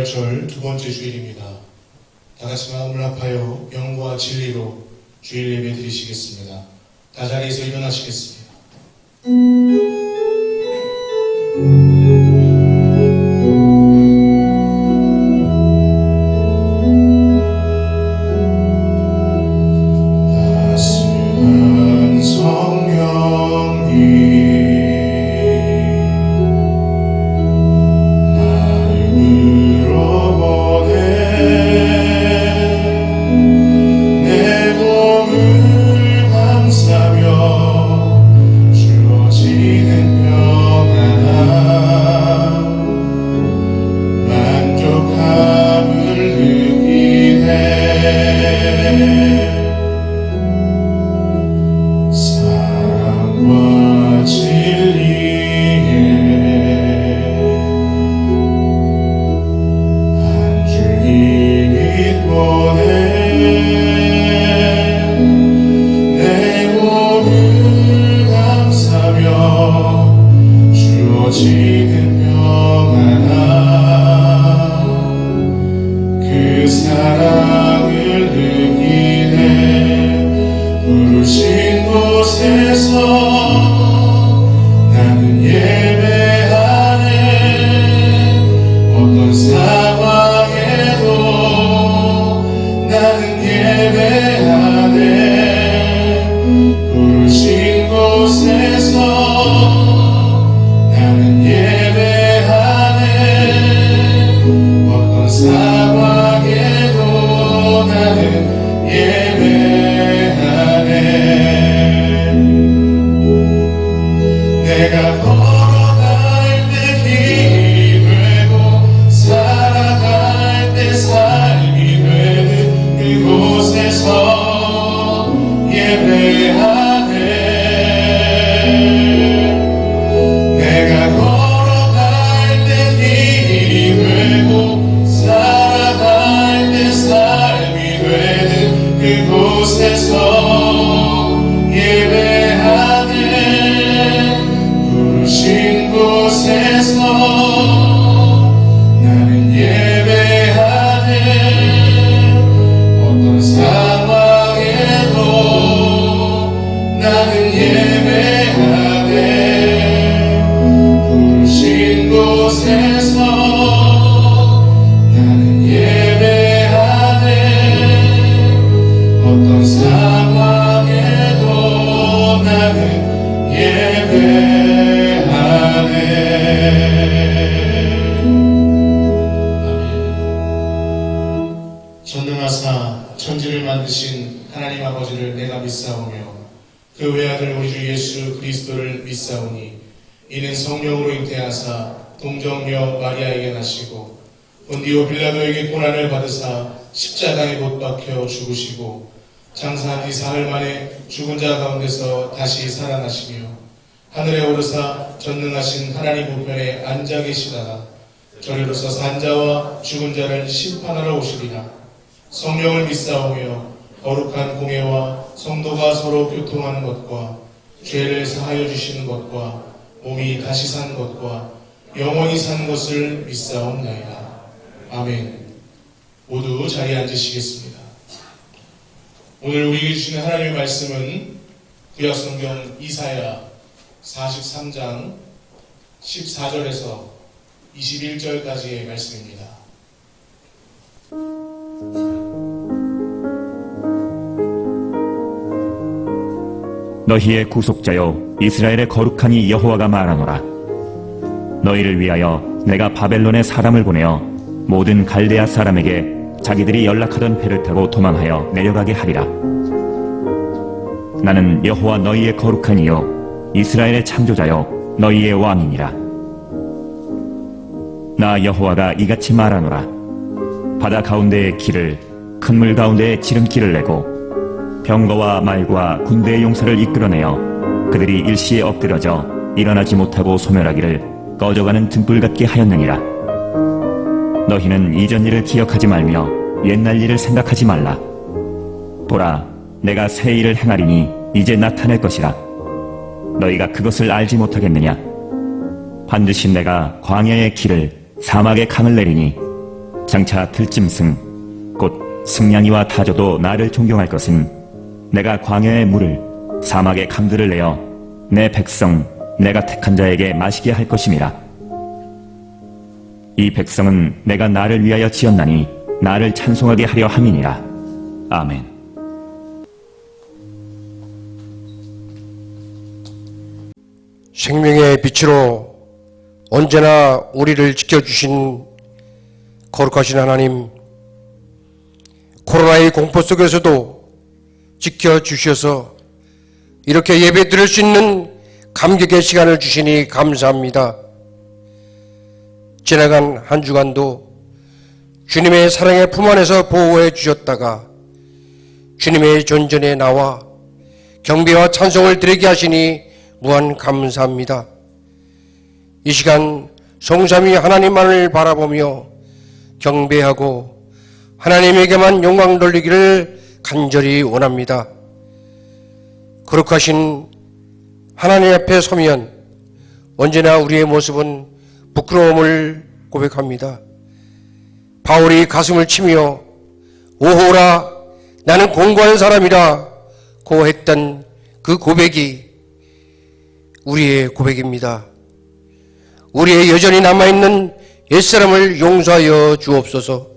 부활절 두 번째 주일입니다. 다 같이 마음을 합하여 영과 진리로 주일 예배 드리시겠습니다. 다 자리에서 일어나시겠습니다. 따스한 성령님 전능하사 천지를 만드신 하나님 아버지를 내가 믿사오며 그 외아들 우리 주 예수 그리스도를 믿사오니 이는 성령으로 잉태하사 동정녀 마리아에게 나시고 본디오 빌라도에게 고난을 받으사 십자가에 못 박혀 죽으시고 장사한 지 사흘 만에 죽은 자 가운데서 다시 살아나시며 하늘에 오르사 전능하신 하나님 우편에 앉아 계시다가 저리로서 산자와 죽은 자를 심판하러 오시리라. 성령을 믿사오며 거룩한 공예와 성도가 서로 교통하는 것과 죄를 사하여 주시는 것과 몸이 다시 산 것과 영원히 산 것을 믿사옵나이다. 아멘. 모두 자리에 앉으시겠습니다. 오늘 우리에게 주시는 하나님의 말씀은 구약성경 이사야 43장 14절에서 21절까지의 말씀입니다. 너희의 구속자여 이스라엘의 거룩하니 여호와가 말하노라. 너희를 위하여 내가 바벨론에 사람을 보내어 모든 갈대아 사람에게 자기들이 연락하던 배를 타고 도망하여 내려가게 하리라. 나는 여호와 너희의 거룩한 이요 이스라엘의 창조자여 너희의 왕이니라. 나 여호와가 이같이 말하노라. 바다 가운데의 길을 큰 물 가운데에 지름길을 내고 병거와 말과 군대의 용사를 이끌어내어 그들이 일시에 엎드러져 일어나지 못하고 소멸하기를 꺼져가는 등불 같게 하였느니라. 너희는 이전 일을 기억하지 말며 옛날 일을 생각하지 말라. 보라, 내가 새 일을 행하리니 이제 나타낼 것이라. 너희가 그것을 알지 못하겠느냐? 반드시 내가 광야의 길을 사막의 강을 내리니 장차 들짐승 곧 승냥이와 타조도 나를 존경할 것은 내가 광야의 물을 사막의 강들을 내어 내 백성 내가 택한 자에게 마시게 할 것임이라. 이 백성은 내가 나를 위하여 지었나니 나를 찬송하게 하려 함이니라. 아멘. 생명의 빛으로 언제나 우리를 지켜주신 거룩하신 하나님, 코로나의 공포 속에서도 지켜주셔서 이렇게 예배 드릴 수 있는 감격의 시간을 주시니 감사합니다. 지나간 한 주간도 주님의 사랑의 품 안에서 보호해 주셨다가 주님의 존전에 나와 경배와 찬송을 드리게 하시니 무한 감사합니다. 이 시간 성삼위 하나님만을 바라보며 경배하고 하나님에게만 영광 돌리기를 간절히 원합니다. 거룩하신 하나님 앞에 서면 언제나 우리의 모습은 부끄러움을 고백합니다. 바울이 가슴을 치며 오호라 나는 공고한 사람이라 고 했던 그 고백이 우리의 고백입니다. 우리의 여전히 남아있는 옛사람을 용서하여 주옵소서.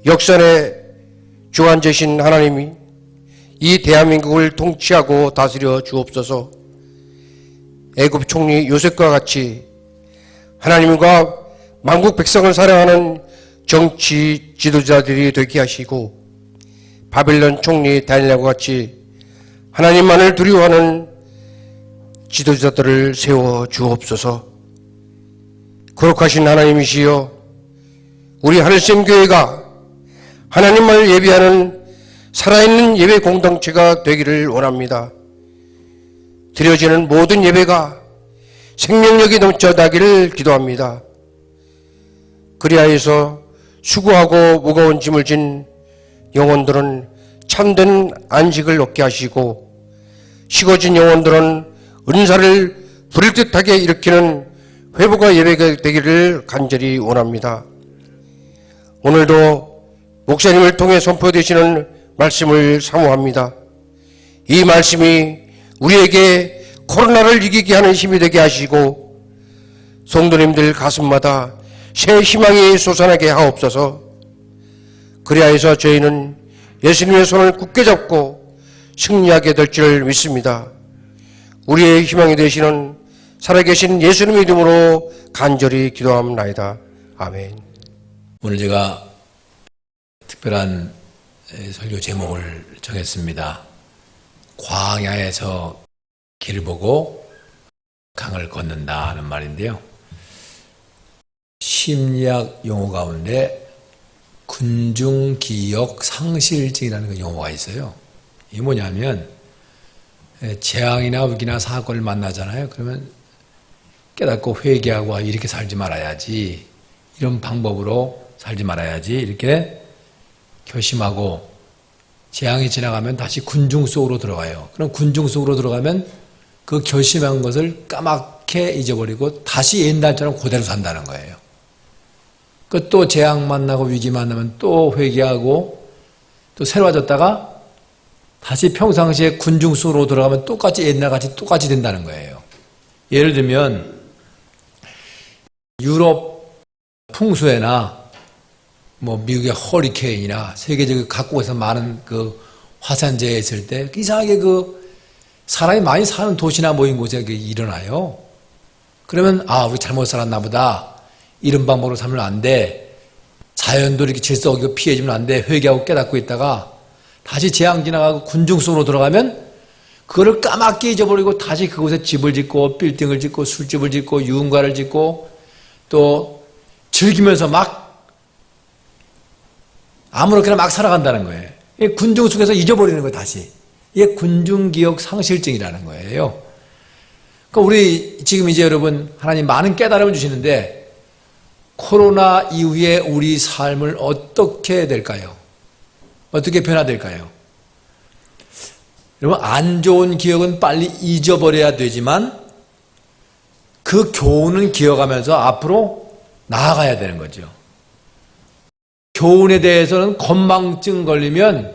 역사에 주관자신 하나님이 이 대한민국을 통치하고 다스려 주옵소서. 애굽 총리 요셉과 같이 하나님과 만국 백성을 사랑하는 정치 지도자들이 되게 하시고 바벨론 총리 다니엘과 같이 하나님만을 두려워하는 지도자들을 세워 주옵소서. 거룩하신 하나님이시여, 우리 하늘샘 교회가 하나님을 예배하는 살아있는 예배 공동체가 되기를 원합니다. 드려지는 모든 예배가 생명력이 넘쳐나기를 기도합니다. 그리하여서 수고하고 무거운 짐을 진 영혼들은 참된 안식을 얻게 하시고 식어진 영혼들은 은사를 불일듯하게 일으키는 회복과 예배가 되기를 간절히 원합니다. 오늘도 목사님을 통해 선포되시는 말씀을 사모합니다. 이 말씀이 우리에게 코로나를 이기게 하는 힘이 되게 하시고 성도님들 가슴마다 새 희망이 솟아나게 하옵소서. 그리하여서 저희는 예수님의 손을 굳게 잡고 승리하게 될 줄 믿습니다. 우리의 희망이 되시는 살아계신 예수님의 이름으로 간절히 기도합니다. 아멘. 오늘 제가 특별한 설교 제목을 정했습니다. 광야에서 길을 보고 강을 걷는다 하는 말인데요. 심리학 용어 가운데 군중기억 상실증이라는 그 용어가 있어요. 이게 뭐냐면 재앙이나 위기나 사건을 만나잖아요. 그러면 깨닫고 회개하고 이렇게 살지 말아야지, 이런 방법으로 살지 말아야지 이렇게 결심하고 재앙이 지나가면 다시 군중 속으로 들어가요. 그럼 군중 속으로 들어가면 그 결심한 것을 까맣게 잊어버리고 다시 옛날처럼 그대로 산다는 거예요. 그 또 재앙 만나고 위기 만나면 또 회개하고 또 새로워졌다가 다시 평상시에 군중 속으로 들어가면 똑같이 옛날같이 똑같이 된다는 거예요. 예를 들면 유럽 풍수에나 뭐 미국의 허리케인이나 세계적인 각국에서 많은 그 화산재해 있을 때 이상하게 그 사람이 많이 사는 도시나 모인 곳에 일어나요. 그러면 우리 잘못 살았나 보다. 이런 방법으로 살면 안 돼. 자연도 이렇게 질서 어기고 피해주면 안 돼. 회개하고 깨닫고 있다가 다시 재앙 지나가고 군중 속으로 들어가면 그거를 까맣게 잊어버리고 다시 그곳에 집을 짓고 빌딩을 짓고 술집을 짓고 유흥가를 짓고 또 즐기면서 막 아무렇게나 막 살아간다는 거예요. 이게 군중 속에서 잊어버리는 거예요, 다시. 이게 군중기억 상실증이라는 거예요. 그러니까 우리 지금 이제 여러분 하나님 많은 깨달음을 주시는데 코로나 이후에 우리 삶을 어떻게 될까요? 어떻게 변화될까요? 여러분 안 좋은 기억은 빨리 잊어버려야 되지만 그 교훈은 기억하면서 앞으로 나아가야 되는 거죠. 교훈에 대해서는 건망증 걸리면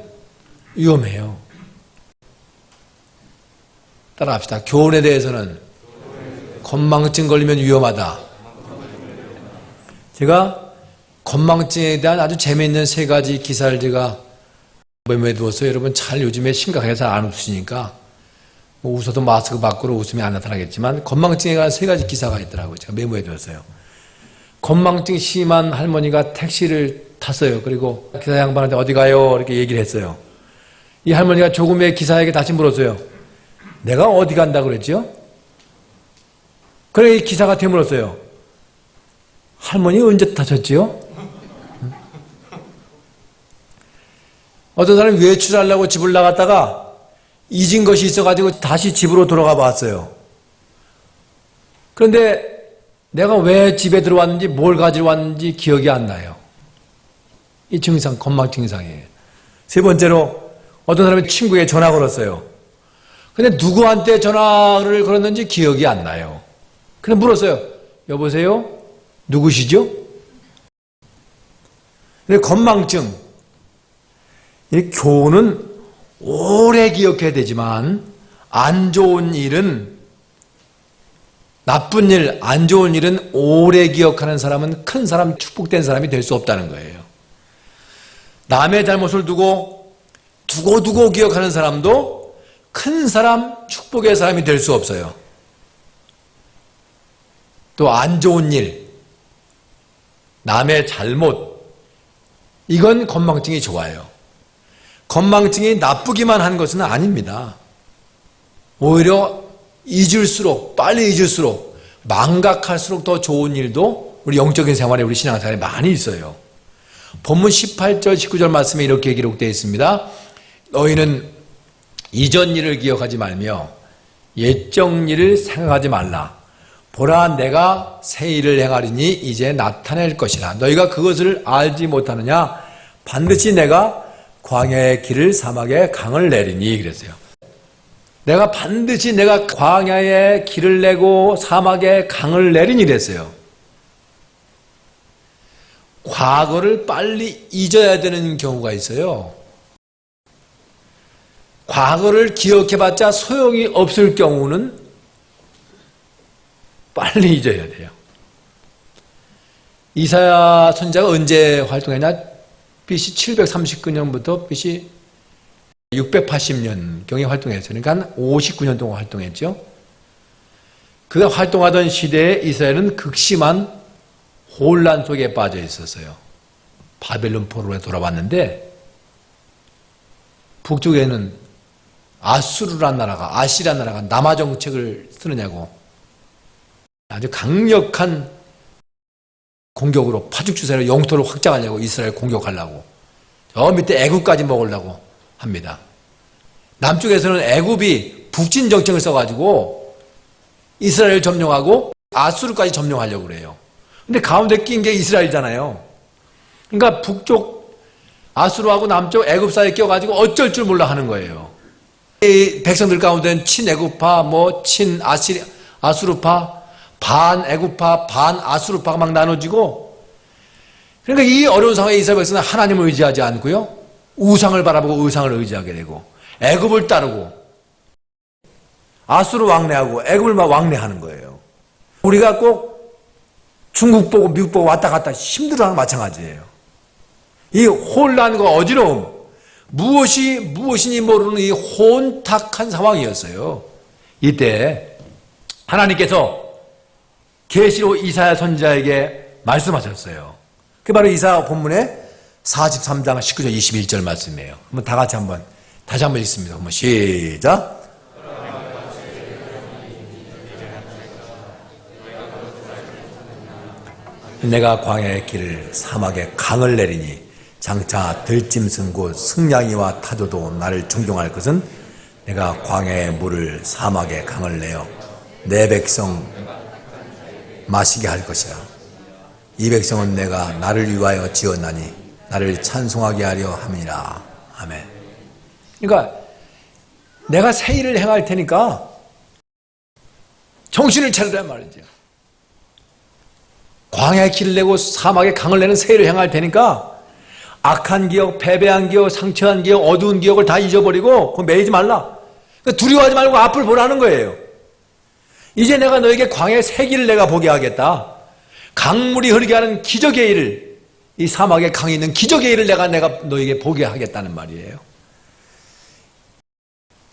위험해요. 따라합시다. 교훈에 대해서는 건망증 걸리면 위험하다. 제가 건망증에 대한 아주 재미있는 세 가지 기사를 제가 메모해 두었어요. 여러분 잘 요즘에 심각하게 잘 안 웃으시니까 뭐 웃어도 마스크 밖으로 웃음이 안 나타나겠지만 건망증에 관한 세 가지 기사가 있더라고요. 제가 메모해 두었어요. 건망증 심한 할머니가 택시를 탔어요. 그리고 기사 양반한테 어디 가요? 이렇게 얘기를 했어요. 이 할머니가 조금의 기사에게 다시 물었어요. 내가 어디 간다 그랬죠? 그래 이 기사가 되물었어요. 할머니 언제 타셨지요? 어떤 사람이 외출하려고 집을 나갔다가 잊은 것이 있어가지고 다시 집으로 돌아가 봤어요. 그런데 내가 왜 집에 들어왔는지 뭘 가지러 왔는지 기억이 안 나요. 이 증상, 건망증 증상이에요. 세 번째로 어떤 사람이 친구에게 전화 걸었어요. 근데 누구한테 전화를 걸었는지 기억이 안 나요. 그래서 물었어요. 여보세요? 누구시죠? 근데 건망증, 이 교훈은 오래 기억해야 되지만 안 좋은 일은 나쁜 일, 안 좋은 일은 오래 기억하는 사람은 큰 사람, 축복된 사람이 될 수 없다는 거예요. 남의 잘못을 두고 기억하는 사람도 큰 사람, 축복의 사람이 될 수 없어요. 또 안 좋은 일, 남의 잘못, 이건 건망증이 좋아요. 건망증이 나쁘기만 한 것은 아닙니다. 오히려 빨리 잊을수록, 망각할수록 더 좋은 일도 우리 영적인 생활에, 우리 신앙생활에 많이 있어요. 본문 18절, 19절 말씀에 이렇게 기록되어 있습니다. 너희는 이전 일을 기억하지 말며 옛적 일을 생각하지 말라. 보라, 내가 새 일을 행하리니 이제 나타낼 것이라. 너희가 그것을 알지 못하느냐? 반드시 내가 광야의 길을 사막에 강을 내리니 그랬어요. 반드시 내가 광야에 길을 내고 사막에 강을 내리니 그랬어요. 과거를 빨리 잊어야 되는 경우가 있어요. 과거를 기억해봤자 소용이 없을 경우는 빨리 잊어야 돼요. 이사야 선지자가 언제 활동했냐? BC 739년부터 BC 680년경에 활동했어요. 그러니까 한 59년 동안 활동했죠. 그가 활동하던 시대에 이스라엘은 극심한 혼란 속에 빠져 있었어요. 바벨론 포로에 돌아왔는데 북쪽에는 아수르란 나라가, 아시리아 나라가 남하 정책을 쓰느냐고 아주 강력한 공격으로 파죽지세로 영토를 확장하려고 이스라엘 공격하려고 저 밑에 애굽까지 먹으려고 합니다. 남쪽에서는 애굽이 북진 정책을 써가지고 이스라엘을 점령하고 아수르까지 점령하려고 그래요. 근데 가운데 낀 게 이스라엘이잖아요. 그러니까 북쪽 아수르하고 남쪽 애굽 사이에 껴가지고 어쩔 줄 몰라 하는 거예요. 이 백성들 가운데는 친애굽파, 아수르파, 반 애굽파, 반 아수르파가 막 나눠지고, 그러니까 이 어려운 상황에 이스라엘 백성은 하나님을 의지하지 않고요, 우상을 바라보고 우상을 의지하게 되고, 애굽을 따르고, 아수르 왕래하고 애굽을 막 왕래하는 거예요. 우리가 꼭 중국 보고 미국 보고 왔다 갔다 힘들어하는 마찬가지예요. 이 혼란과 어지러움, 무엇인지 모르는 이 혼탁한 상황이었어요. 이때 하나님께서 계시로 이사야 선지자에게 말씀하셨어요. 그게 바로 이사야 본문의 43장 19절 21절 말씀이에요. 한번 다 같이 다시 한번 읽습니다. 한번 시작. 내가 광야의 길을 사막에 강을 내리니 장차 들짐승 곧 승냥이와 타조도 나를 존경할 것은 내가 광야의 물을 사막에 강을 내어 내 백성 마시게 할 것이라. 이 백성은 내가 나를 위하여 지었나니 나를 찬송하게 하려 함이라. 아멘. 그러니까 내가 새 일을 행할 테니까 정신을 차리란 말이죠. 광야의 길을 내고 사막의 강을 내는 새를 향할 테니까 악한 기억, 패배한 기억, 상처한 기억, 어두운 기억을 다 잊어버리고 그거 매이지 말라. 그러니까 두려워하지 말고 앞을 보라는 거예요. 이제 내가 너에게 광야의 새 길을 내가 보게 하겠다. 강물이 흐르게 하는 기적의 일을, 이 사막에 강이 있는 기적의 일을 내가 너에게 보게 하겠다는 말이에요.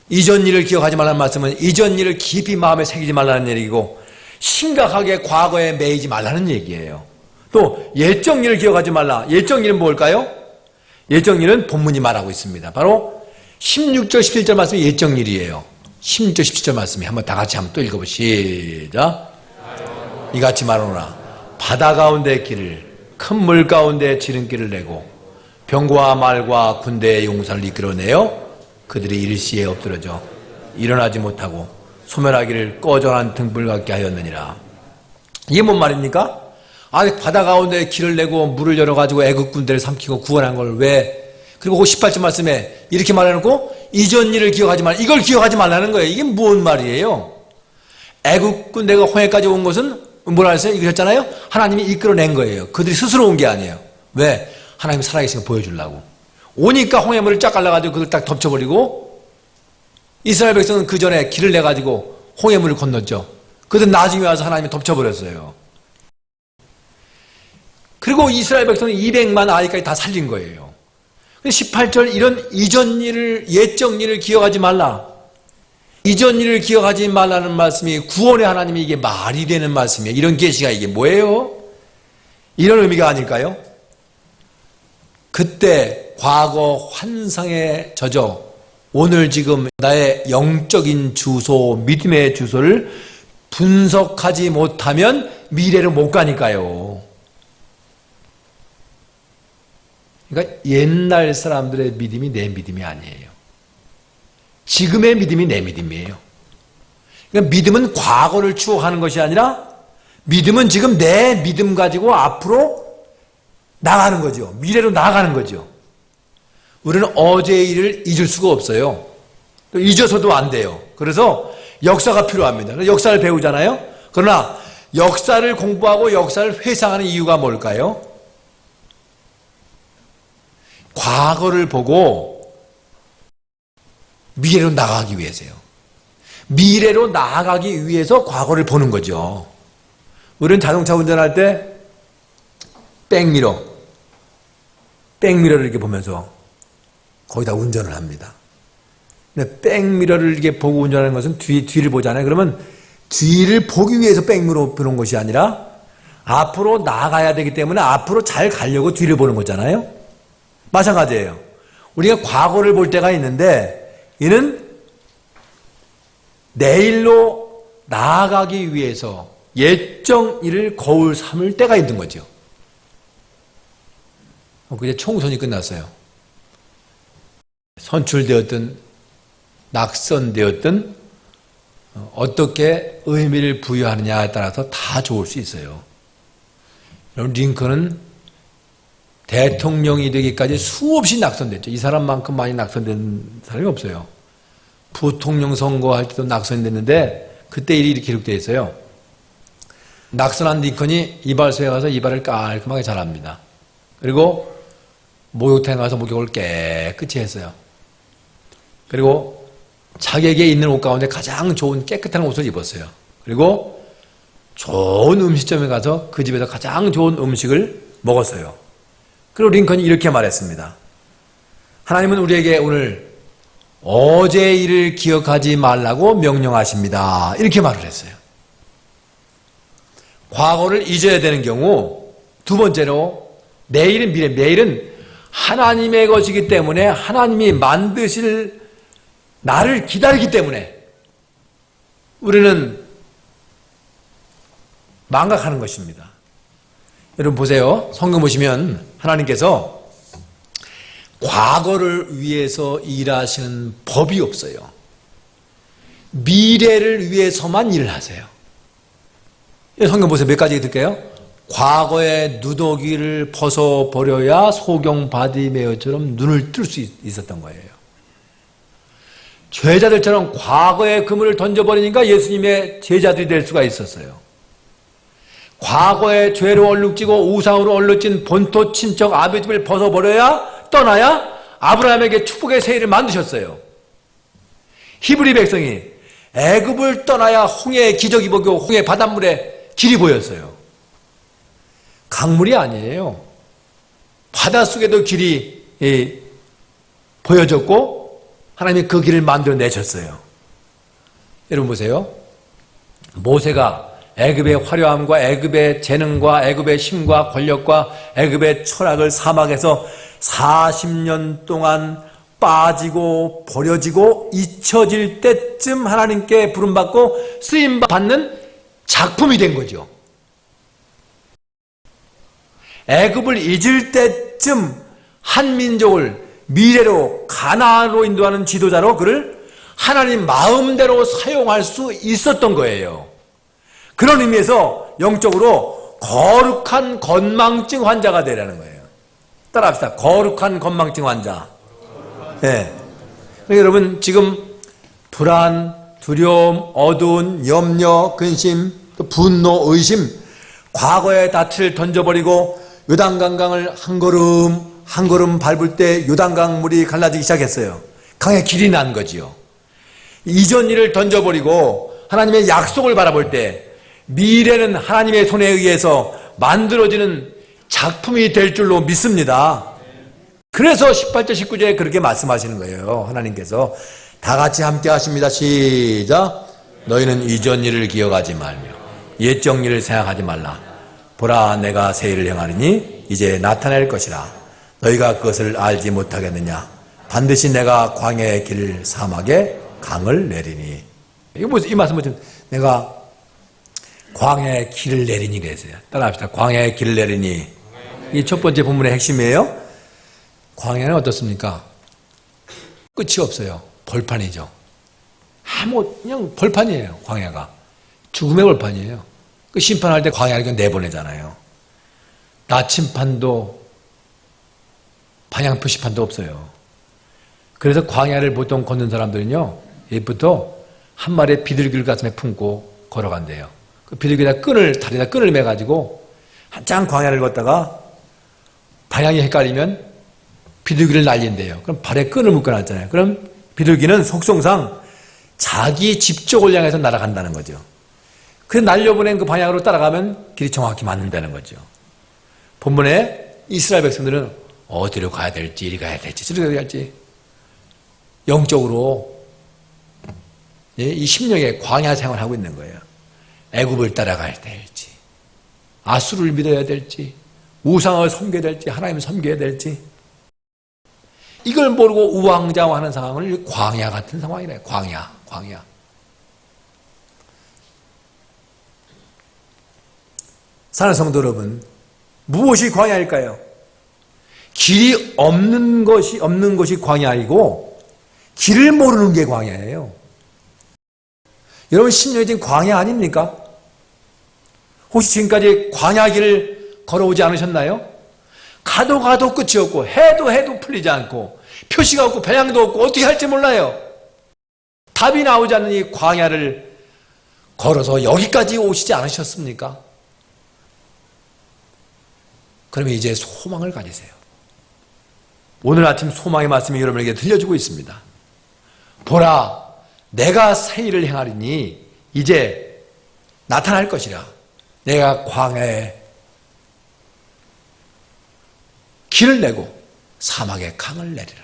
이전 일을 기억하지 말라는 말씀은 이전 일을 깊이 마음에 새기지 말라는 얘기고 심각하게 과거에 매이지 말라는 얘기예요. 또 예적 일을 기억하지 말라. 예적 일은 뭘까요? 예적 일은 본문이 말하고 있습니다. 바로 16절 17절 말씀이 예적 일이에요. 16절 17절 말씀이 한번 다 같이 한번 또 읽어보시죠. 이같이 말하노라. 바다 가운데 길을 큰 물 가운데 지름길을 내고 병과 말과 군대의 용사를 이끌어내어 그들이 일시에 엎드러져 일어나지 못하고 소멸하기를 꺼져난 등불 같게 하였느니라. 이게 뭔 말입니까? 바다 가운데 길을 내고 물을 열어가지고 애국 군대를 삼키고 구원한 걸 왜? 그리고 18절 말씀에 이렇게 말해놓고 이전 일을 기억하지 말라. 이걸 기억하지 말라는 거예요. 이게 뭔 말이에요? 애국 군대가 홍해까지 온 것은 뭐라 했어요? 이거 했잖아요? 하나님이 이끌어낸 거예요. 그들이 스스로 온 게 아니에요. 왜? 하나님이 살아계신 거 보여주려고. 오니까 홍해물을 쫙 갈라가지고 그걸 딱 덮쳐버리고 이스라엘 백성은 그 전에 길을 내가지고 홍해물을 건넜죠. 그들 나중에 와서 하나님이 덮쳐버렸어요. 그리고 이스라엘 백성은 200만 아이까지 다 살린 거예요. 18절 이런 이전 일을 예적 일을 기억하지 말라. 이전 일을 기억하지 말라는 말씀이 구원의 하나님이 이게 말이 되는 말씀이에요. 이런 계시가 이게 뭐예요? 이런 의미가 아닐까요? 그때 과거 환상에 젖어 오늘 지금 나의 영적인 주소, 믿음의 주소를 분석하지 못하면 미래로 못 가니까요. 그러니까 옛날 사람들의 믿음이 내 믿음이 아니에요. 지금의 믿음이 내 믿음이에요. 그러니까 믿음은 과거를 추억하는 것이 아니라 믿음은 지금 내 믿음 가지고 앞으로 나가는 거죠. 미래로 나가는 거죠. 우리는 어제의 일을 잊을 수가 없어요. 또 잊어서도 안 돼요. 그래서 역사가 필요합니다. 그래서 역사를 배우잖아요. 그러나 역사를 공부하고 역사를 회상하는 이유가 뭘까요? 과거를 보고 미래로 나가기 위해서요. 미래로 나아가기 위해서 과거를 보는 거죠. 우리는 자동차 운전할 때 백미러를 이렇게 보면서 거기다 운전을 합니다. 근데 백미러를 이렇게 보고 운전하는 것은 뒤를 보잖아요. 그러면 뒤를 보기 위해서 백미러 보는 것이 아니라 앞으로 나아가야 되기 때문에 앞으로 잘 가려고 뒤를 보는 거잖아요. 마찬가지예요. 우리가 과거를 볼 때가 있는데 이는 내일로 나아가기 위해서 예정 일을 거울 삼을 때가 있는 거죠. 그제 총선이 끝났어요. 선출되었든 낙선되었든 어떻게 의미를 부여하느냐에 따라서 다 좋을 수 있어요. 여러분 링컨은 대통령이 되기까지 수없이 낙선됐죠. 이 사람만큼 많이 낙선된 사람이 없어요. 부통령 선거할 때도 낙선됐는데 그때 일이 이렇게 기록되어 있어요. 낙선한 링컨이 이발소에 가서 이발을 깔끔하게 잘합니다. 그리고 목욕탕에 가서 목욕을 깨끗이 했어요. 그리고 자기에게 있는 옷 가운데 가장 좋은 깨끗한 옷을 입었어요. 그리고 좋은 음식점에 가서 그 집에서 가장 좋은 음식을 먹었어요. 그리고 링컨이 이렇게 말했습니다. 하나님은 우리에게 오늘 어제의 일을 기억하지 말라고 명령하십니다. 이렇게 말을 했어요. 과거를 잊어야 되는 경우, 두 번째로 내일은 미래, 내일은 하나님의 것이기 때문에 하나님이 만드실 나를 기다리기 때문에 우리는 망각하는 것입니다. 여러분 보세요. 성경 보시면 하나님께서 과거를 위해서 일하시는 법이 없어요. 미래를 위해서만 일을 하세요. 성경 보세요. 몇 가지 들게요. 과거의 누더기를 벗어버려야 소경 바디메어처럼 눈을 뜰 수 있었던 거예요. 죄자들처럼 과거의 그물을 던져버리니까 예수님의 제자들이 될 수가 있었어요. 과거의 죄로 얼룩지고 우상으로 얼룩진 본토 친척 아비집을 벗어버려야 떠나야 아브라함에게 축복의 세일을 만드셨어요. 히브리 백성이 애굽을 떠나야 홍해의 기적이 보이고 홍해 바닷물에 길이 보였어요. 강물이 아니에요. 바닷속에도 길이 보여졌고 하나님이 그 길을 만들어내셨어요. 여러분 보세요. 모세가 애굽의 화려함과 애굽의 재능과 애굽의 힘과 권력과 애굽의 철학을 사막에서 40년 동안 빠지고 버려지고 잊혀질 때쯤 하나님께 부름받고 쓰임받는 작품이 된 거죠. 애굽을 잊을 때쯤 한 민족을 미래로 가나안으로 인도하는 지도자로 그를 하나님 마음대로 사용할 수 있었던 거예요. 그런 의미에서 영적으로 거룩한 건망증 환자가 되라는 거예요. 따라합시다. 거룩한 건망증 환자. 네. 여러분 지금 불안, 두려움, 어두운, 염려, 근심, 또 분노, 의심, 과거의 닻을 던져버리고 요단강강을 한 걸음 밟을 때 요단강 물이 갈라지기 시작했어요. 강에 길이 난 거지요. 이전 일을 던져버리고 하나님의 약속을 바라볼 때 미래는 하나님의 손에 의해서 만들어지는 작품이 될 줄로 믿습니다. 그래서 18절 19절에 그렇게 말씀하시는 거예요. 하나님께서 다 같이 함께 하십니다. 시작. 너희는 이전 일을 기억하지 말며 옛적 일을 생각하지 말라. 보라 내가 새 일을 행하리니 이제 나타낼 것이라. 너희가 그것을 알지 못하겠느냐. 반드시 내가 광야의 길 사막에 강을 내리니. 이 말씀은 좀 내가 광야의 길을 내리니 그랬어요. 따라합시다. 광야의 길을 내리니. 이 첫 번째 본문의 핵심이에요. 광야는 어떻습니까? 끝이 없어요. 벌판이죠. 그냥 벌판이에요. 광야가. 죽음의 벌판이에요. 그 심판할 때 광야를 내보내잖아요. 나침판도 방향표시판도 없어요. 그래서 광야를 보통 걷는 사람들은요, 옛부터 한 마리의 비둘기를 가슴에 품고 걸어간대요. 그 비둘기에다 다리에다 끈을 매가지고 한참 광야를 걷다가 방향이 헷갈리면 비둘기를 날린대요. 그럼 발에 끈을 묶어놨잖아요. 그럼 비둘기는 속성상 자기 집 쪽을 향해서 날아간다는 거죠. 그래서 날려보낸 그 방향으로 따라가면 길이 정확히 맞는다는 거죠. 본문에 이스라엘 백성들은 어디로 가야 될지, 이리 가야 될지, 저리 가야 될지 영적으로 이 심령의 광야 생활을 하고 있는 거예요. 애굽을 따라가야 될지, 아수를 믿어야 될지, 우상을 섬겨야 될지, 하나님을 섬겨야 될지, 이걸 모르고 우왕좌왕하는 상황을 광야 같은 상황이래요. 광야. 사랑하는 성도 여러분, 무엇이 광야일까요? 길이 없는 것이 광야이고 길을 모르는 게 광야예요. 여러분 심령이 지금 광야 아닙니까? 혹시 지금까지 광야 길을 걸어오지 않으셨나요? 가도 끝이 없고 해도 풀리지 않고 표시가 없고 방향도 없고 어떻게 할지 몰라요. 답이 나오지 않는 이 광야를 걸어서 여기까지 오시지 않으셨습니까? 그러면 이제 소망을 가지세요. 오늘 아침 소망의 말씀이 여러분에게 들려주고 있습니다. 보라, 내가 새 일을 행하리니 이제 나타날 것이라. 내가 광야에 길을 내고 사막에 강을 내리라.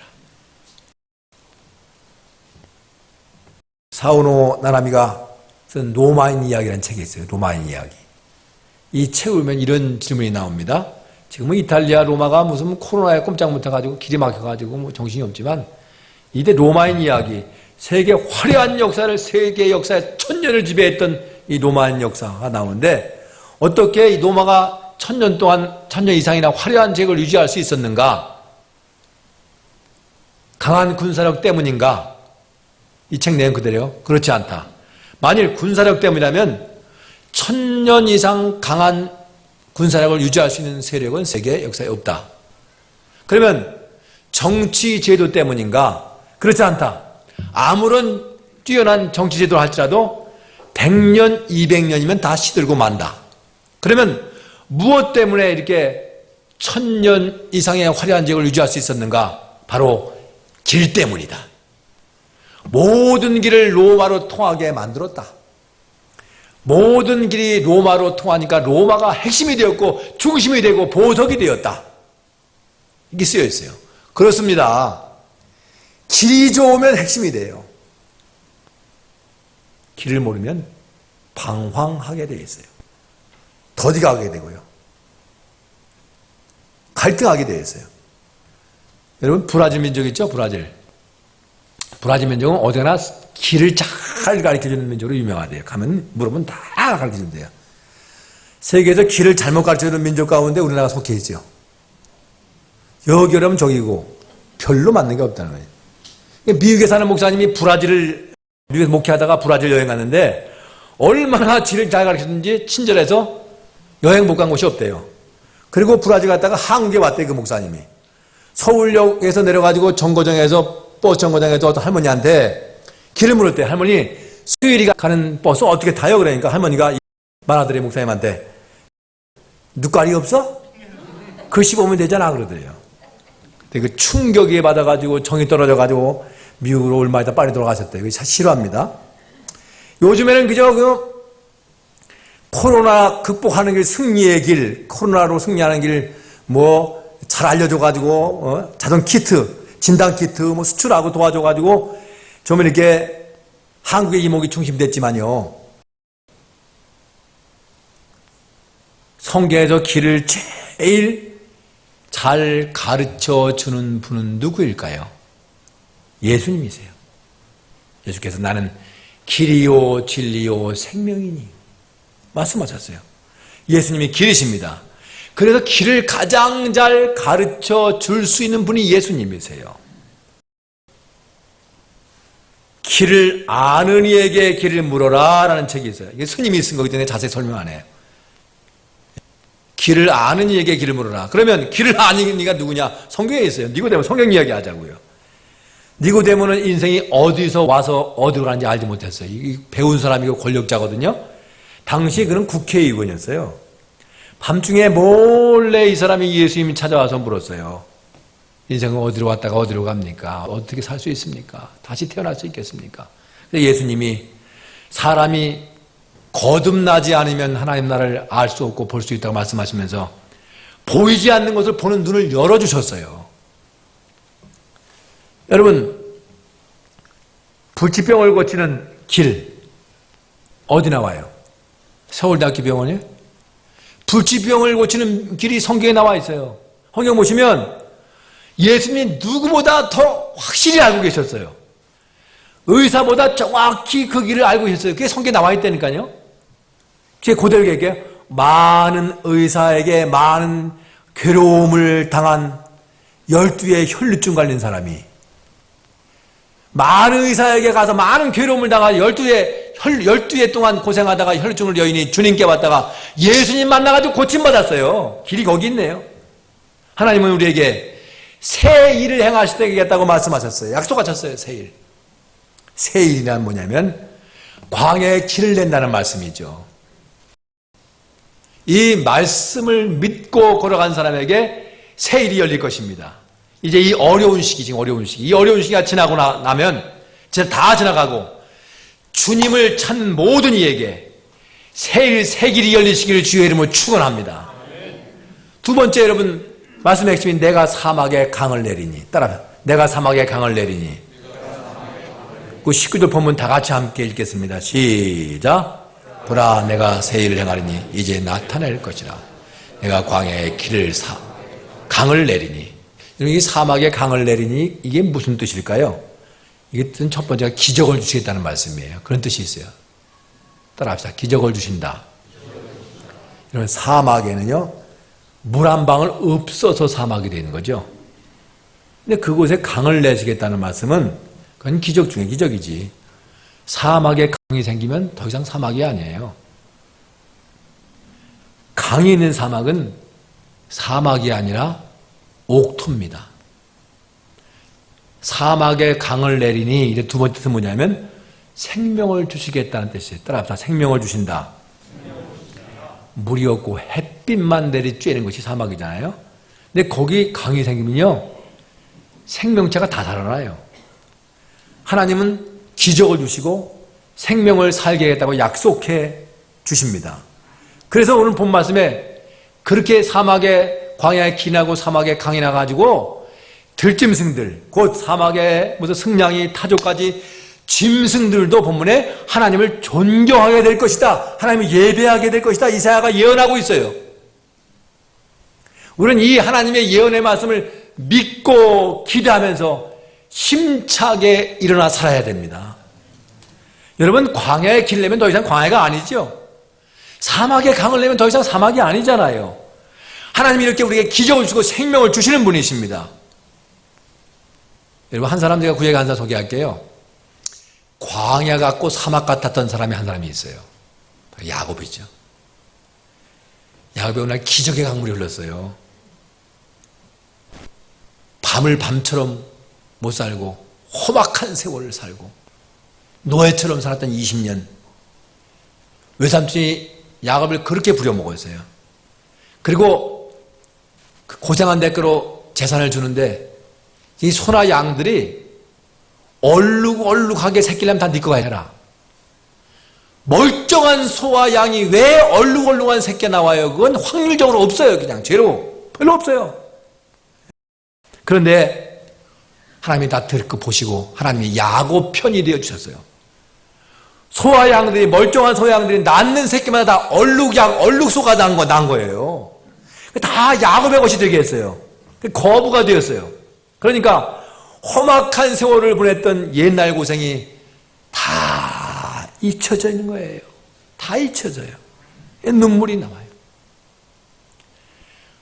사우노 나나미가 쓴 로마인 이야기라는 책이 있어요. 로마인 이야기. 이 책을 보면 이런 질문이 나옵니다. 지금은 이탈리아 로마가 무슨 코로나에 꼼짝 못해가지고 길이 막혀가지고 뭐 정신이 없지만 이때 로마인 이야기, 세계 화려한 역사를 세계 역사에 1000년을 지배했던 이 로마인 역사가 나오는데 어떻게 이 로마가 1000년 동안 1000년 이상이나 화려한 제국을 유지할 수 있었는가? 강한 군사력 때문인가? 이 책 내용 그대로요. 그렇지 않다. 만일 군사력 때문이라면 1000년 이상 강한 군사력을 유지할 수 있는 세력은 세계 역사에 없다. 그러면 정치 제도 때문인가? 그렇지 않다. 아무런 뛰어난 정치 제도를 할지라도 100년, 200년이면 다 시들고 만다. 그러면 무엇 때문에 이렇게 1000년 이상의 화려한 지역을 유지할 수 있었는가? 바로 길 때문이다. 모든 길을 로마로 통하게 만들었다. 모든 길이 로마로 통하니까 로마가 핵심이 되었고 중심이 되고 보석이 되었다. 이게 쓰여 있어요. 그렇습니다. 길이 좋으면 핵심이 돼요. 길을 모르면 방황하게 되어 있어요. 더디가게 되고요. 갈등하게 되어 있어요. 여러분 브라질 민족 있죠? 브라질 민족은 어디나 길을 잘 가르쳐주는 민족으로 유명하대요. 가면 물어보면 다 가르쳐준대요. 세계에서 길을 잘못 가르쳐주는 민족 가운데 우리나라가 속해 있죠. 여기 오면 저기고 별로 맞는 게 없다는 거예요. 미국에 사는 목사님이 미국에서 목회하다가 브라질 여행 갔는데 얼마나 길을 잘 가르쳤는지 친절해서 여행 못 간 곳이 없대요. 그리고 브라질 갔다가 한국에 왔대요. 그 목사님이. 서울역에서 내려가지고 버스 정거장에서 어떤 할머니한테 길을 물을 때 할머니 수요일이 가는 버스 어떻게 타요? 그러니까 할머니가 만화들의 목사님한테 눈깔이 없어? 글씨 보면 되잖아 그러더래요. 근데 그 충격에 받아가지고 정이 떨어져가지고 미국으로 얼마 있다 빨리 돌아가셨대요. 이거 싫어합니다. 요즘에는 그저 코로나 극복하는 길, 승리의 길, 코로나로 승리하는 길, 잘 알려줘가지고, 자동 키트, 진단 키트, 수출하고 도와줘가지고, 좀 이렇게 한국의 이목이 중심됐지만요. 성경에서 길을 제일 잘 가르쳐 주는 분은 누구일까요? 예수님이세요. 예수께서 나는 길이요, 진리요, 생명이니. 말씀하셨어요. 예수님이 길이십니다. 그래서 길을 가장 잘 가르쳐 줄 수 있는 분이 예수님이세요. 길을 아는 이에게 길을 물어라 라는 책이 있어요. 이게 스님이 쓴 거기 때문에 자세히 설명 안 해요. 길을 아는 이에게 길을 물어라. 그러면 길을 아는 이가 누구냐? 성경에 있어요. 니고데모 성경 이야기 하자고요. 니고데모는 인생이 어디서 와서 어디로 가는지 알지 못했어요. 배운 사람이고 권력자거든요. 당시 그는 국회의원이었어요. 밤중에 몰래 이 사람이 예수님이 찾아와서 물었어요. 인생은 어디로 왔다가 어디로 갑니까? 어떻게 살 수 있습니까? 다시 태어날 수 있겠습니까? 예수님이 사람이 거듭나지 않으면 하나님 나라를 알 수 없고 볼 수 있다고 말씀하시면서 보이지 않는 것을 보는 눈을 열어주셨어요. 여러분, 불치병을 고치는 길 어디 나와요? 서울대학교 병원이에요? 불치병을 고치는 길이 성경에 나와 있어요. 성경 보시면 예수님이 누구보다 더 확실히 알고 계셨어요. 의사보다 정확히 그 길을 알고 계셨어요. 그게 성경에 나와 있다니까요. 제가 그대로 얘기해요. 많은 의사에게 많은 괴로움을 당한 12의 혈루증 걸린 사람이 많은 의사에게 가서 많은 괴로움을 당한 12회 동안 고생하다가 혈루증을 여인이 주님께 왔다가 예수님 만나가지고 고침받았어요. 길이 거기 있네요. 하나님은 우리에게 새 일을 행하시겠다고 말씀하셨어요. 약속하셨어요. 새 일. 새 일이란 뭐냐면 광야에 길을 낸다는 말씀이죠. 이 말씀을 믿고 걸어간 사람에게 새 일이 열릴 것입니다. 이제 이 어려운 시기, 이 어려운 시기가 지나고 나면 진짜 다 지나가고 주님을 찾는 모든 이에게 새 길이 열리시기를 주의 이름으로 축원합니다. 두 번째 여러분 말씀의 핵심인 내가 사막에 강을 내리니 따라서 내가 사막에 강을 내리니 그 식구들 보면 다 같이 함께 읽겠습니다. 시작. 보라 내가 새 일을 행하리니 이제 나타낼 것이라. 내가 광야에 강을 내리니. 이 사막에 강을 내리니 이게 무슨 뜻일까요? 이게 뜻은 첫 번째가 기적을 주시겠다는 말씀이에요. 그런 뜻이 있어요. 따라합시다. 기적을 주신다. 이런 사막에는요 물 한 방울 없어서 사막이 되는 거죠. 근데 그곳에 강을 내시겠다는 말씀은 그건 기적 중에 기적이지. 사막에 강이 생기면 더 이상 사막이 아니에요. 강이 있는 사막은 사막이 아니라 옥토입니다. 사막에 강을 내리니 이제 두 번째 뜻은 뭐냐면 생명을 주시겠다는 뜻이에요. 따라합시다. 생명을 주신다. 물이 없고 햇빛만 내리쬐는 것이 사막이잖아요. 근데 거기 강이 생기면요, 생명체가 다 살아나요. 하나님은 기적을 주시고 생명을 살게 하겠다고 약속해 주십니다. 그래서 오늘 본 말씀에 그렇게 사막에 광야에 기나고 사막에 강이 나가지고 들짐승들, 곧 사막에 무슨 승냥이 타조까지 짐승들도 본문에 하나님을 존경하게 될 것이다, 하나님을 예배하게 될 것이다, 이사야가 예언하고 있어요. 우리는 이 하나님의 예언의 말씀을 믿고 기대하면서 힘차게 일어나 살아야 됩니다. 여러분, 광야에 길 내면 더 이상 광야가 아니죠. 사막에 강을 내면 더 이상 사막이 아니잖아요. 하나님이 이렇게 우리에게 기적을 주고 생명을 주시는 분이십니다. 여러분, 한 사람, 제가 구약의 한 사람 소개할게요. 광야 같고 사막 같았던 사람이 한 사람이 있어요. 야곱이죠. 야곱이 오늘 기적의 강물이 흘렀어요. 밤을 밤처럼 못 살고 험악한 세월을 살고 노예처럼 살았던 20년. 외삼촌이 야곱을 그렇게 부려먹었어요. 그리고 그 고생한 대가로 재산을 주는데 이 소나 양들이 얼룩얼룩하게 새끼를 하면 다 네 거가 해라. 멀쩡한 소와 양이 왜 얼룩얼룩한 새끼가 나와요? 그건 확률적으로 없어요. 그냥 죄로 별로 없어요. 그런데 하나님이 다 듣고 보시고 하나님이 야곱 편이 되어 주셨어요. 소와 양들이, 멀쩡한 소와 양들이 낳는 새끼마다 다 얼룩양, 얼룩소가 난 거예요. 다 야곱의 것이 되게 했어요. 거부가 되었어요. 그러니까 험악한 세월을 보냈던 옛날 고생이 다 잊혀져 있는 거예요. 다 잊혀져요. 눈물이 나와요.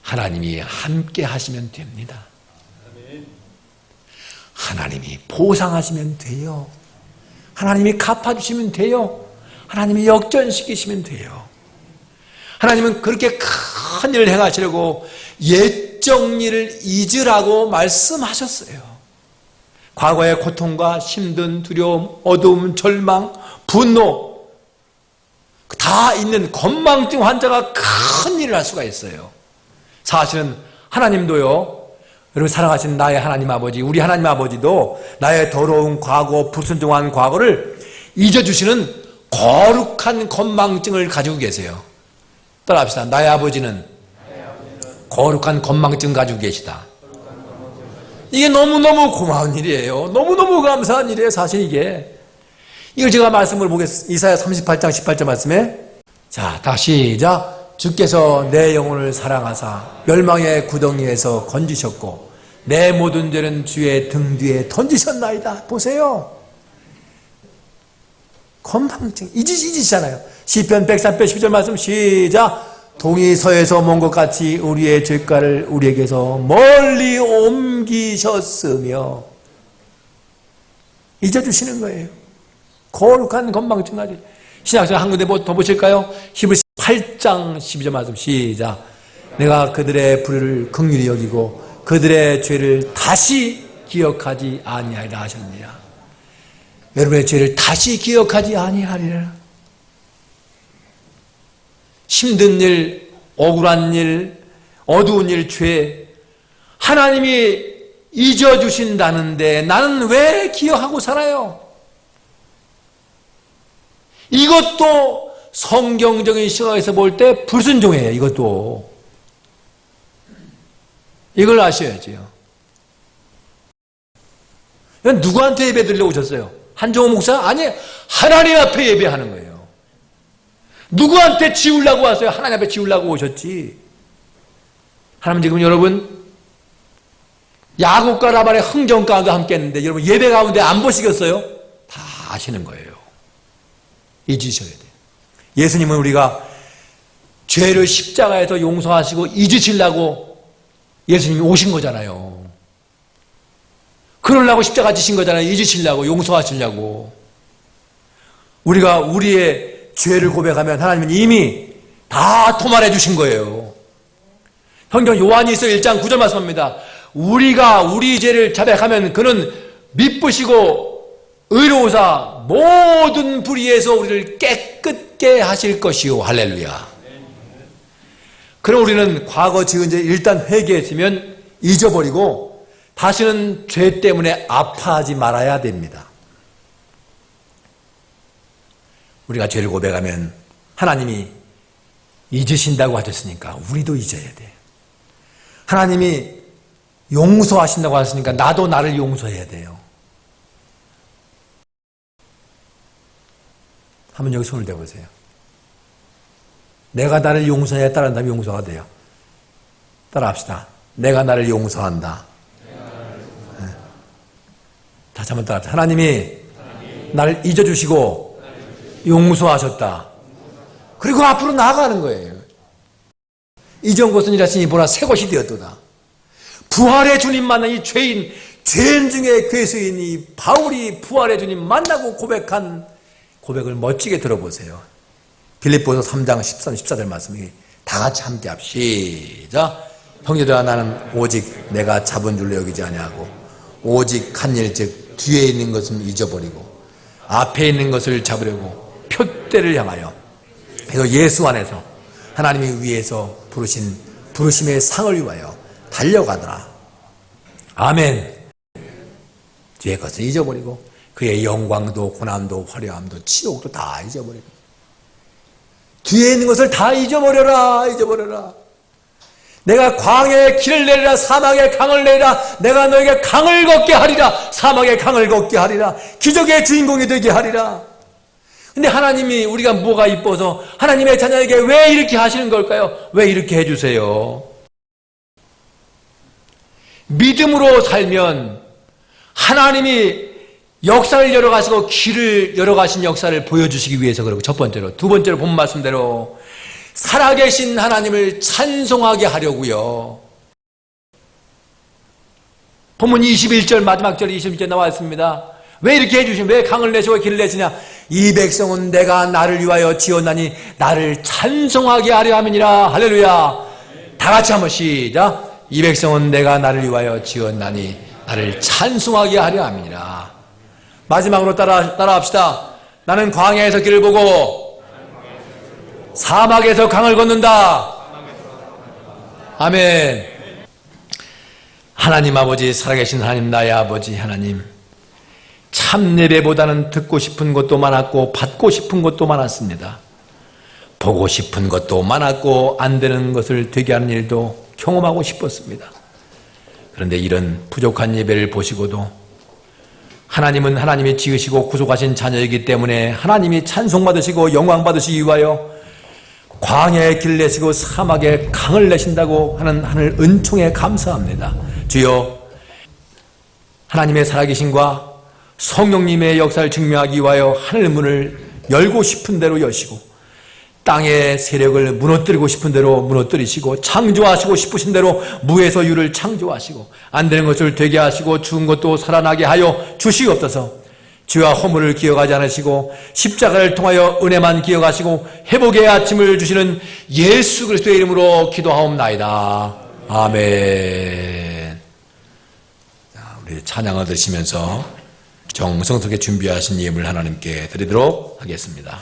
하나님이 함께 하시면 됩니다. 하나님이 보상하시면 돼요. 하나님이 갚아주시면 돼요. 하나님이 역전시키시면 돼요. 하나님은 그렇게 큰 일을 행하시려고 옛적 일을 잊으라고 말씀하셨어요. 과거의 고통과 힘든 두려움, 어두움, 절망, 분노 다 있는 건망증 환자가 큰 일을 할 수가 있어요. 사실은 하나님도요, 여러분 사랑하시는 나의 하나님 아버지, 우리 하나님 아버지도 나의 더러운 과거, 불순종한 과거를 잊어주시는 거룩한 건망증을 가지고 계세요. 따라합시다. 나의 아버지는 거룩한 건망증 가지고 계시다. 이게 너무너무 고마운 일이에요. 너무너무 감사한 일이에요. 사실 이게. 이걸 제가 말씀을 보겠습니다. 이사야 38장 18절 말씀에, 자, 다시 시작. 주께서 내 영혼을 사랑하사 멸망의 구덩이에서 건지셨고 내 모든 죄는 주의 등 뒤에 던지셨나이다. 보세요. 건망증 잊으시잖아요. 시편 103편 12절 말씀 시작. 동이 서에서 먼 것 같이 우리의 죄가를 우리에게서 멀리 옮기셨으며, 잊어주시는 거예요. 거룩한 건망증 가지고. 신약성 한 군데 더 보실까요? 히브리서 8장 12절 말씀 시작. 내가 그들의 불의를 긍휼히 여기고 그들의 죄를 다시 기억하지 아니하리라 하셨느니라. 여러분의 죄를 다시 기억하지 아니하리라. 힘든 일, 억울한 일, 어두운 일, 죄 하나님이 잊어주신다는데 나는 왜 기억하고 살아요? 이것도 성경적인 시각에서 볼 때 불순종이에요. 이것도. 이걸 아셔야지요. 누구한테 예배 드리려고 오셨어요? 한종호 목사? 아니, 하나님 앞에 예배하는 거예요. 누구한테 지우려고 왔어요? 하나님 앞에 지우려고 오셨지. 하나님 지금 여러분 야곱과 라반의 흥정 가운데 함께 했는데 여러분 예배 가운데 안 보시겠어요? 다 아시는 거예요. 잊으셔야 돼요. 예수님은 우리가 죄를 십자가에서 용서하시고 잊으시려고 예수님이 오신 거잖아요. 그러려고 십자가 지신 거잖아요. 잊으시려고, 용서하시려고. 우리가 우리의 죄를 고백하면 하나님은 이미 다 도말해 주신 거예요. 성경 요한일서 1장 9절 말씀합니다. 우리가 우리 죄를 자백하면 그는 미쁘시고 의로우사 모든 불의에서 우리를 깨끗게 하실 것이요. 할렐루야. 그럼 우리는 과거 지은 죄 일단 회개했으면 잊어버리고 다시는 죄 때문에 아파하지 말아야 됩니다. 우리가 죄를 고백하면 하나님이 잊으신다고 하셨으니까 우리도 잊어야 돼요. 하나님이 용서하신다고 하셨으니까 나도 나를 용서해야 돼요. 한번 여기 손을 대보세요. 내가 나를 용서했다는 답이 용서가 돼요. 따라합시다. 내가 나를 용서한다. 네. 다시 한번 따라합시다. 하나님이 나를 잊어주시고 용서하셨다. 그리고 앞으로 나아가는 거예요. 이전 것은 이라시니 보나 새 것이 되었도다. 부활의 주님 만난 이 죄인 중에 괴수인 이 바울이 부활의 주님 만나고 고백한 고백을 멋지게 들어보세요. 빌립보서 3장 13, 14절 말씀이 다 같이 함께 시작. 형제들아 나는 오직 내가 잡은 줄로 여기지 아니하고 오직 한 일 즉 뒤에 있는 것은 잊어버리고 앞에 있는 것을 잡으려고 표대를 향하여 그래서 예수 안에서 하나님이 위에서 부르신 부르심의 상을 위하여 달려가더라. 아멘. 뒤에 것을 잊어버리고 그의 영광도 고난도 화려함도 치욕도 다 잊어버리고 뒤에 있는 것을 다 잊어버려라. 내가 광야에 길을 내리라 사막에 강을 내리라 내가 너에게 강을 걷게 하리라 사막에 강을 걷게 하리라 기적의 주인공이 되게 하리라. 근데 하나님이 우리가 뭐가 이뻐서 하나님의 자녀에게 왜 이렇게 하시는 걸까요? 왜 이렇게 해주세요? 믿음으로 살면 하나님이 역사를 열어가시고 길을 열어가신 역사를 보여주시기 위해서 그러고 첫 번째로 두 번째로 본 말씀대로 살아계신 하나님을 찬송하게 하려고요. 본문 21절 마지막 절 21절 나와 있습니다. 왜 이렇게 해주시면 왜 강을 내시고 길을 내시냐 이 백성은 내가 나를 위하여 지었나니 나를 찬송하게 하려 함이니라. 할렐루야. 다 같이 한번 시작. 이 백성은 내가 나를 위하여 지었나니 나를 찬송하게 하려 함이니라. 마지막으로 따라합시다. 나는 광야에서 길을 보고 사막에서 강을 걷는다. 아멘. 하나님 아버지 살아계신 하나님 나의 아버지 하나님 참 예배보다는 듣고 싶은 것도 많았고 받고 싶은 것도 많았습니다. 보고 싶은 것도 많았고 안 되는 것을 되게 하는 일도 경험하고 싶었습니다. 그런데 이런 부족한 예배를 보시고도 하나님은 하나님이 지으시고 구속하신 자녀이기 때문에 하나님이 찬송받으시고 영광받으시기 위하여 광야에 길 내시고 사막에 강을 내신다고 하는 하늘 은총에 감사합니다. 주여 하나님의 살아계신과 성령님의 역사를 증명하기 위하여 하늘 문을 열고 싶은 대로 여시고 땅의 세력을 무너뜨리고 싶은 대로 무너뜨리시고 창조하시고 싶으신 대로 무에서 유를 창조하시고 안 되는 것을 되게 하시고 죽은 것도 살아나게 하여 주시옵소서. 죄와 허물을 기억하지 않으시고 십자가를 통하여 은혜만 기억하시고 회복의 아침을 주시는 예수 그리스도의 이름으로 기도하옵나이다. 아멘. 자, 우리 찬양을 드시면서 정성스럽게 준비하신 예물 하나님께 드리도록 하겠습니다.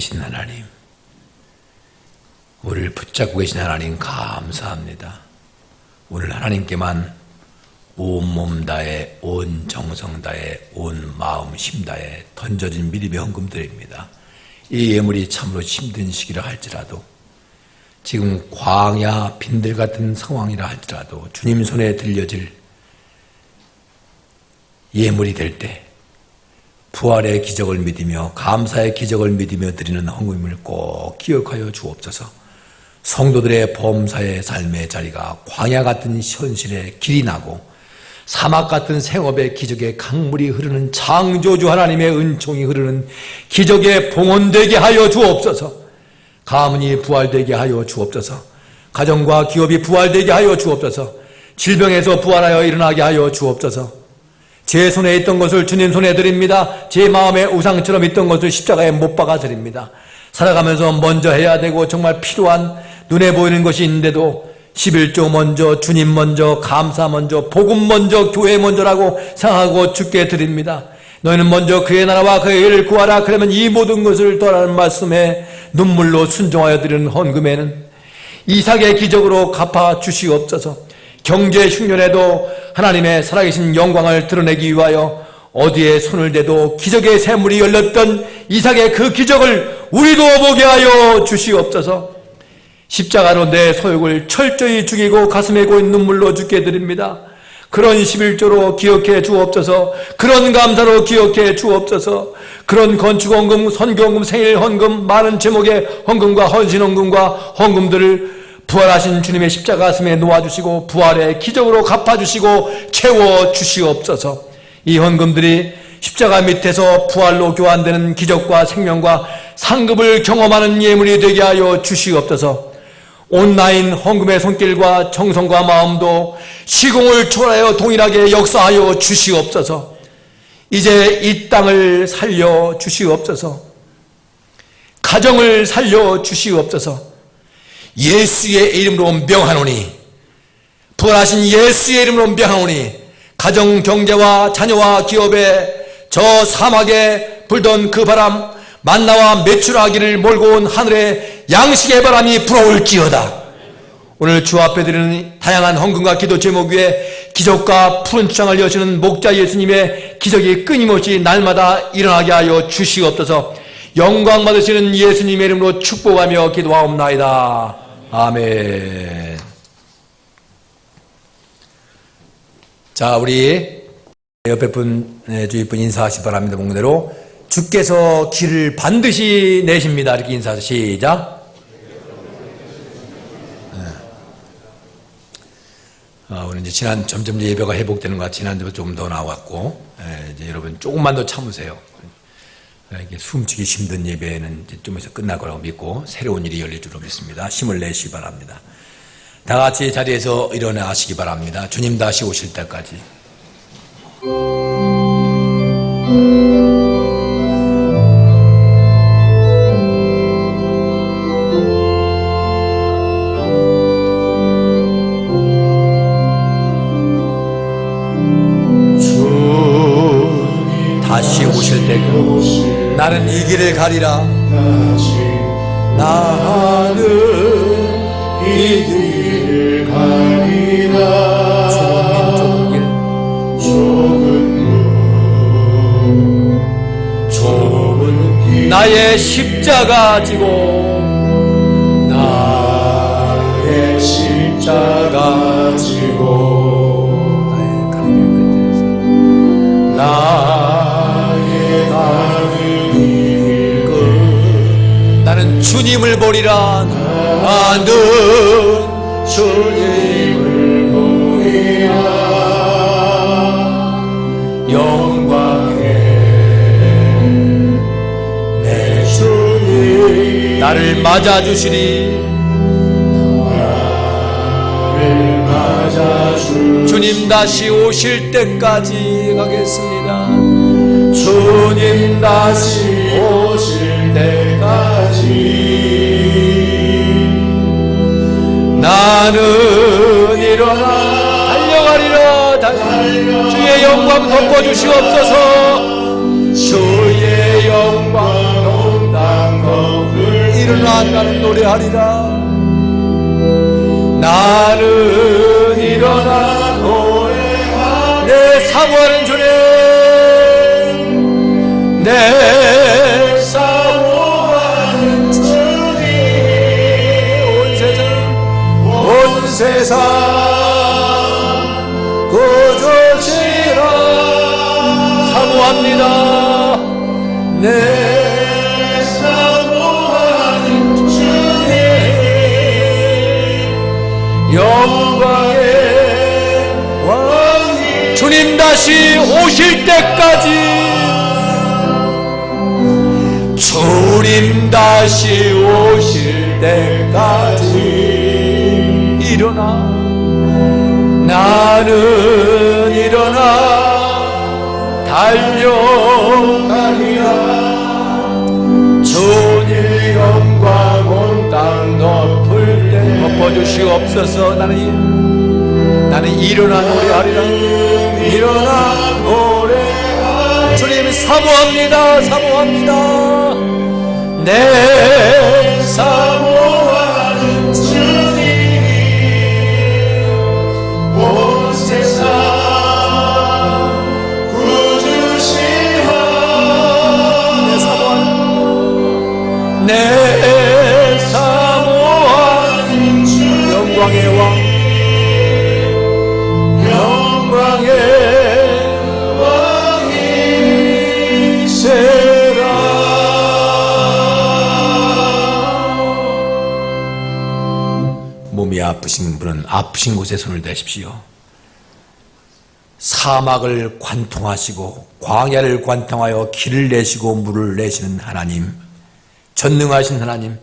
계신 하나님, 우리를 붙잡고 계신 하나님 감사합니다. 오늘 하나님께만 온 몸 다해, 온 정성 다해, 온 마음 힘 다해 던져진 미리의 헌금 드립니다. 이 예물이 참으로 힘든 시기라 할지라도, 지금 광야 빈들 같은 상황이라 할지라도 주님 손에 들려질 예물이 될 때 부활의 기적을 믿으며 감사의 기적을 믿으며 드리는 헌금을 꼭 기억하여 주옵소서. 성도들의 범사의 삶의 자리가 광야 같은 현실의 길이 나고 사막 같은 생업의 기적의 강물이 흐르는 창조주 하나님의 은총이 흐르는 기적의 봉헌되게 하여 주옵소서. 가문이 부활되게 하여 주옵소서. 가정과 기업이 부활되게 하여 주옵소서. 질병에서 부활하여 일어나게 하여 주옵소서. 제 손에 있던 것을 주님 손에 드립니다. 제 마음에 우상처럼 있던 것을 십자가에 못 박아 드립니다. 살아가면서 먼저 해야 되고 정말 필요한 눈에 보이는 것이 있는데도 11조 먼저, 주님 먼저, 감사 먼저, 복음 먼저, 교회 먼저라고 생각하고 주께 드립니다. 너희는 먼저 그의 나라와 그의 일을 구하라. 그러면 이 모든 것을 더하라는 말씀에 눈물로 순종하여 드리는 헌금에는 이삭의 기적으로 갚아 주시옵소서. 경제 흉년에도 하나님의 살아계신 영광을 드러내기 위하여 어디에 손을 대도 기적의 샘물이 열렸던 이삭의 그 기적을 우리도 보게 하여 주시옵소서. 십자가로 내 소욕을 철저히 죽이고 가슴에 고인 눈물로 주께 드립니다. 그런 11조로 기억해 주옵소서. 그런 감사로 기억해 주옵소서. 그런 건축헌금, 선교헌금, 생일헌금, 많은 제목의 헌금과 헌신헌금과 헌금들을 부활하신 주님의 십자가 가슴에 놓아주시고 부활의 기적으로 갚아주시고 채워주시옵소서. 이 헌금들이 십자가 밑에서 부활로 교환되는 기적과 생명과 상급을 경험하는 예물이 되게 하여 주시옵소서. 온라인 헌금의 손길과 정성과 마음도 시공을 초월하여 동일하게 역사하여 주시옵소서. 이제 이 땅을 살려 주시옵소서. 가정을 살려 주시옵소서. 예수의 이름으로 명하노니, 부활하신 예수의 이름으로 명하노니, 가정 경제와 자녀와 기업에 저 사막에 불던 그 바람, 만나와 매출하기를 몰고 온 하늘의 양식의 바람이 불어올지어다. 오늘 주 앞에 드리는 다양한 헌금과 기도 제목 위에 기적과 푸른 추장을 여시는 목자 예수님의 기적이 끊임없이 날마다 일어나게 하여 주시옵소서. 영광 받으시는 예수님의 이름으로 축복하며 기도하옵나이다. 아멘. 자, 우리 옆에 분, 주위 분 인사하시 바랍니다. 목대로 주께서 길을 반드시 내십니다. 이렇게 인사하세요. 시작. 오늘 이제 점점 예배가 회복되는 것 같이 지난주보다 좀 더 나왔고, 이제 여러분 조금만 더 참으세요. 이게 숨쉬기 힘든 예배는 이제 좀 있어 끝날 거라고 믿고 새로운 일이 열릴 줄로 믿습니다. 힘을 내시기 바랍니다. 다 같이 자리에서 일어나시기 바랍니다. 주님 다시 오실 때까지. 다시 오실 때가 나는 이 길을 가리라. 나는 이 길을 가리라. 좁은 길 나의 십자가 지고 나의 십자가 지고 나의 가는 길 끝 나는 주님을 보리라. 나는 주님을 보리라. 영광의 내 주님 나를 맞아주시리. 나를 맞아주시리. 주님 다시 오실 때까지 가겠습니다. 주님 다시 오실 때까지 나는 일어나 달려가리라. 주의 영광 덮어주시옵소서. 주의 영광 온당 일어나 나는 노래하리라. 나는 일어나 노래하리라. 내 사모하는 주님, 내 사모하는 주님, 온 세상 구주시라. 사모합니다. 내 사모하는 주님, 영광의 왕이 주님 다시 오실 때까지, 주님 다시 오실 때까지 일어나, 나는 일어나 달려가리라. 주님의 영광 온 땅 높을 때 엎어주시옵소서. 나는 일어나 노래하리라. 일어나 노래하리라. 주님 사모합니다. 사모합니다. 내 사모하는 주님, 온 세상 내 사모하는 주, 영광의 왕, 영광의 왕이세라. 몸이 아프신 분은 아프신 곳에 손을 대십시오. 사막을 관통하시고 광야를 관통하여 길을 내시고 물을 내시는 하나님, 전능하신 하나님,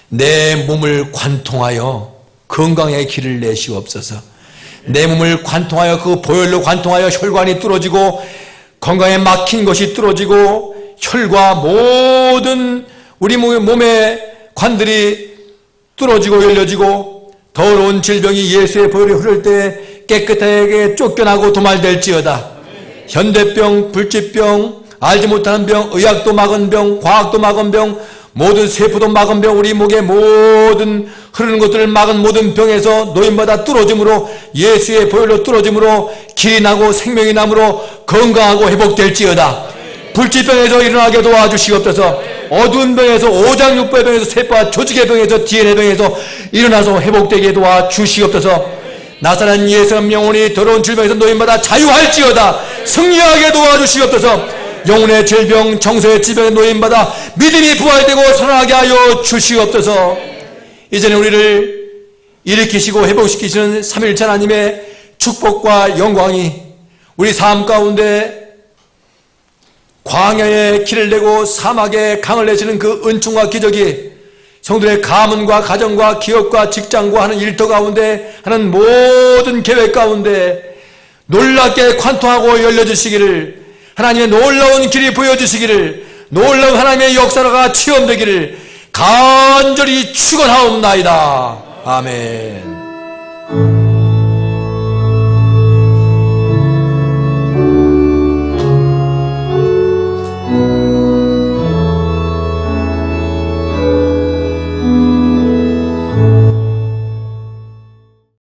내 몸을 관통하여 건강의 길을 내시옵소서. 내 몸을 관통하여 그 보혈로 관통하여 혈관이 뚫어지고 건강에 막힌 것이 뚫어지고 혈과 모든 우리 몸의 관들이 뚫어지고 열려지고 더러운 질병이 예수의 보혈이 흐를 때 깨끗하게 쫓겨나고 도말될지어다. 현대병, 불치병, 알지 못하는 병, 의학도 막은 병, 과학도 막은 병, 모든 세포도 막은 병, 우리 목의 모든 흐르는 것들을 막은 모든 병에서 노인마다 뚫어짐으로, 예수의 보혈로 뚫어짐으로 길이 나고 생명이 남으로 건강하고 회복될지어다. 불치병에서 일어나게 도와주시옵소서. 어두운 병에서, 오장육부의 병에서, 세포와 조직의 병에서, DNA 병에서 일어나서 회복되게 도와주시옵소서. 나사렛 예수의 영혼이 더러운 질병에서 노인마다 자유할지어다. 승리하게 도와주시옵소서. 영혼의 질병, 정서의 질병에 노인마다 믿음이 부활되고 살아나게 하여 주시옵소서. 이제는 우리를 일으키시고 회복시키시는 삼위일체 하나님의 축복과 영광이 우리 삶 가운데 광야에 길을 내고 사막에 강을 내시는 그 은총과 기적이 성도의 가문과 가정과 기업과 직장과 하는 일터 가운데 하는 모든 계획 가운데 놀랍게 관통하고 열려주시기를, 하나님의 놀라운 길이 보여주시기를, 놀라운 하나님의 역사가 체험되기를 간절히 축원하옵나이다. 아멘.